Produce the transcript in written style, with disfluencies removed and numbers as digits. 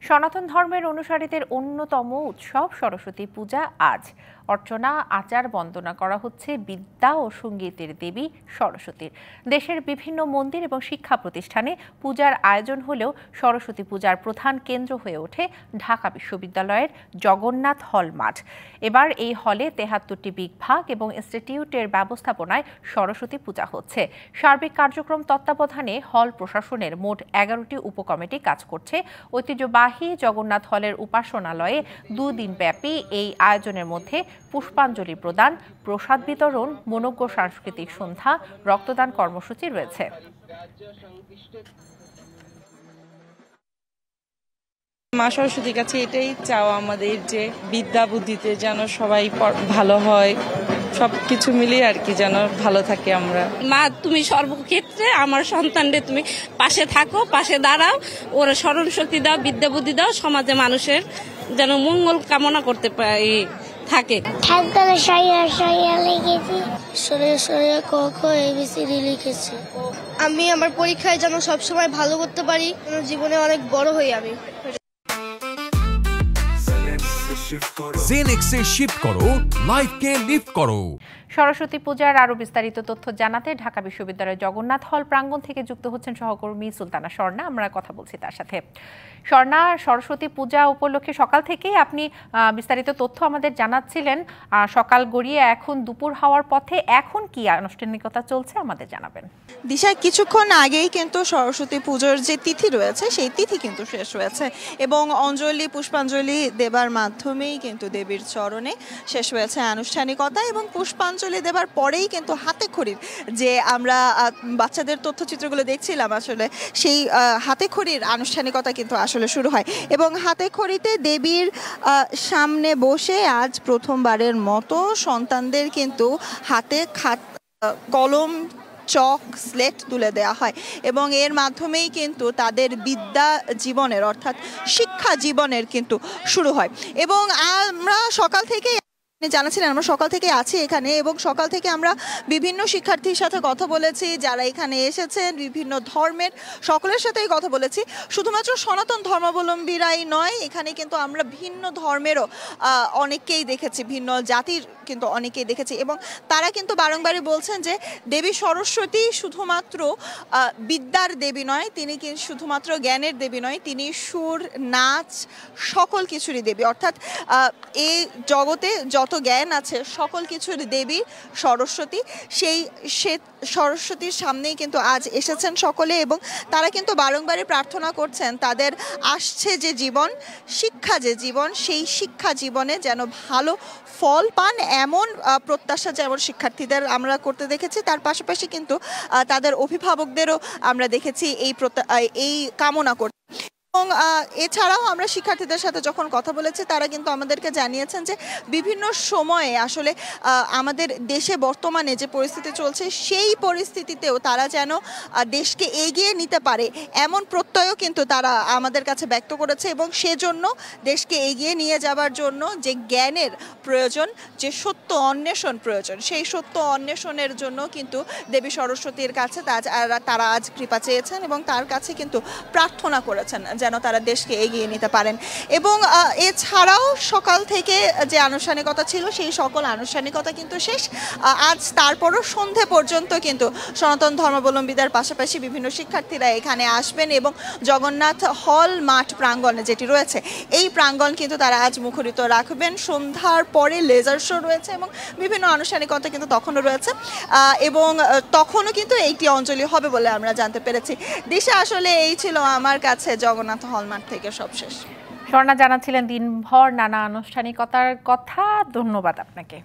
সনাতন ধর্মের অনুসারীদের অন্যতম উৎসব সরস্বতী পূজা আজ। অর্চনা আচার বন্দনা করা হচ্ছে বিদ্যা ও সঙ্গীতের দেবী সরস্বতীর। দেশের বিভিন্ন মন্দির এবং শিক্ষা প্রতিষ্ঠানে পূজার আয়োজন হলেও সরস্বতী পূজার প্রধান কেন্দ্র হয়ে ওঠে ঢাকা বিশ্ববিদ্যালয়ের জগন্নাথ হল মাঠ। এবার এই হলে ৭৩টি বিভাগ এবং ইনস্টিটিউটের ব্যবস্থাপনায় সরস্বতী পূজা হচ্ছে। সার্বিক কার্যক্রম তত্ত্বাবধানে হল প্রশাসনের মোট ১১টি উপকমিটি কাজ করছে। ঐতিহ্যবাহী জগন্নাথ হলের উপাসনালয়ে দুদিনব্যাপী এই আয়োজনের মধ্যে পুষ্পাঞ্জলি প্রদান, প্রসাদ বিতরণ, মনোজ্ঞ সাংস্কৃতিক সন্ধ্যা, রক্তদান কর্মসূচি রয়েছে। মা সরস্বতীর কাছে এটাই চাওয়া আমাদের, যে বিদ্যা বুদ্ধিতে যেন সবাই ভালো হয়, সবকিছু মিলিয়ে আর কি যেন ভালো থাকে। আমরা মা, তুমি সর্বক্ষেত্রে আমার সন্তানদের তুমি পাশে থাকো, পাশে দাঁড়াও, ওরা স্মরণ শক্তি দাও, বিদ্যা বুদ্ধি দাও, সমাজে মানুষের যেন মঙ্গল কামনা করতে পারি থাকে। আমি আমার পরীক্ষায় যেন সবসময় ভালো করতে পারি, জীবনে অনেক বড় হই আমি। জেনেক্সে শিফট করো, লাইফকে লিফট করো। সরস্বতী পূজার আরো বিস্তারিত তথ্য জানাতে ঢাকা বিশ্ববিদ্যালয়ের জগন্নাথ হল প্রাঙ্গণ থেকে যুক্ত হচ্ছেন সহকর্মী সুলতানা স্বর্ণা। আমরা কথা বলছি তার সাথে। স্বর্ণা, সরস্বতী পূজা উপলক্ষে সকাল থেকেই আপনি বিস্তারিত তথ্য আমাদের জানাচ্ছিলেন। সকাল গড়িয়ে এখন দুপুর হওয়ার পথে, এখন কি আনুষ্ঠানিকতা চলছে আমাদের জানাবেন। দিশা, কিছুক্ষণ আগেই কিন্তু সরস্বতী পুজোর যে তিথি রয়েছে সেই তিথি কিন্তু শেষ হয়েছে এবং পুষ্পাঞ্জলি দেবার মাধ্যমেই কিন্তু দেবীর চরণে শেষ হয়েছে আনুষ্ঠানিকতা। এবং পুষ্পাঞ্জলি দেবার পরেই কিন্তু হাতে খড়ির যে আমরা বাচ্চাদের তথ্যচিত্রগুলো দেখছিলাম, আসলে সেই হাতে খড়ির আনুষ্ঠানিকতা কিন্তু আসলে শুরু হয়। এবং হাতে খড়িতে দেবীর সামনে বসে আজ প্রথমবারের মতো সন্তানদের কিন্তু হাতে কলম, চক, স্লেট তুলে দেওয়া হয় এবং এর মাধ্যমেই কিন্তু তাদের বিদ্যা জীবনের অর্থাৎ শিক্ষা জীবনের কিন্তু শুরু হয়। এবং আমরা সকাল থেকে জানাছিলেন, আমরা সকাল থেকে আছি এখানে এবং সকাল থেকে আমরা বিভিন্ন শিক্ষার্থীর সাথে কথা বলেছি, যারা এখানে এসেছেন বিভিন্ন ধর্মের, সকলের সাথেই কথা বলেছি। শুধুমাত্র সনাতন ধর্মাবলম্বীরাই নয়, এখানে কিন্তু আমরা ভিন্ন ধর্মেরও অনেককেই দেখেছি, ভিন্ন জাতির কিন্তু অনেকেই দেখেছি এবং তারা কিন্তু বারংবারই বলছেন যে দেবী সরস্বতী শুধুমাত্র বিদ্যার দেবী নয়, তিনি কিন্তু শুধুমাত্র জ্ঞানের দেবী নয়, তিনি সুর, নাচ, সকল কিছুরই দেবী। অর্থাৎ এই জগতে যত জ্ঞান আছে সকল কিছুর দেবী সরস্বতী। সেই সরস্বতীর সামনেই কিন্তু আজ এসেছেন সকলে এবং তারা কিন্তু বারংবারই প্রার্থনা করছেন তাদের আসছে যে জীবন, শিক্ষা যে জীবন, সেই শিক্ষা জীবনে যেন ভালো ফল পান, এমন প্রত্যাশা যেমন শিক্ষার্থীদের আমরা করতে দেখেছি, তার পাশাপাশি কিন্তু তাদের অভিভাবকদেরও আমরা দেখেছি এই কামনা করতে। এবং এছাড়াও আমরা শিক্ষার্থীদের সাথে যখন কথা বলেছি, তারা কিন্তু আমাদেরকে জানিয়েছেন যে বিভিন্ন সময়ে আসলে আমাদের দেশে বর্তমানে যে পরিস্থিতি চলছে সেই পরিস্থিতিতেও তারা যেন দেশকে এগিয়ে নিতে পারে, এমন প্রত্যয়ও কিন্তু তারা আমাদের কাছে ব্যক্ত করেছে। এবং সেজন্য দেশকে এগিয়ে নিয়ে যাবার জন্য যে জ্ঞানের প্রয়োজন, যে সত্য অন্বেষণ প্রয়োজন, সেই সত্য অন্বেষণের জন্য কিন্তু দেবী সরস্বতীর কাছে তারা আজ কৃপা চেয়েছেন এবং তার কাছে কিন্তু প্রার্থনা করেছেন যেন তারা দেশকে এগিয়ে নিতে পারেন। এবং এছাড়াও সকাল থেকে যে আনুষ্ঠানিকতা ছিল সেই সকল আনুষ্ঠানিকতা কিন্তু শেষ আজ। তারপরও সন্ধে পর্যন্ত কিন্তু সনাতন ধর্মাবলম্বীদের পাশাপাশি বিভিন্ন শিক্ষার্থীরা এখানে আসবেন এবং জগন্নাথ হল মাঠ প্রাঙ্গণে যেটি রয়েছে এই প্রাঙ্গণ কিন্তু তারা আজ মুখরিত রাখবেন। সন্ধ্যার পরে লেজার শো রয়েছে এবং বিভিন্ন আনুষ্ঠানিকতা কিন্তু তখনও রয়েছে এবং তখনও কিন্তু এইটি অঞ্জলি হবে বলে আমরা জানতে পেরেছি। দিশা, আসলে এই ছিল আমার কাছে জগন্নাথ হলমার্ট থেকে সবশেষ। স্বর্ণা জানাচ্ছিলেন দিনভর নানা আনুষ্ঠানিকতার কথা। ধন্যবাদ আপনাকে।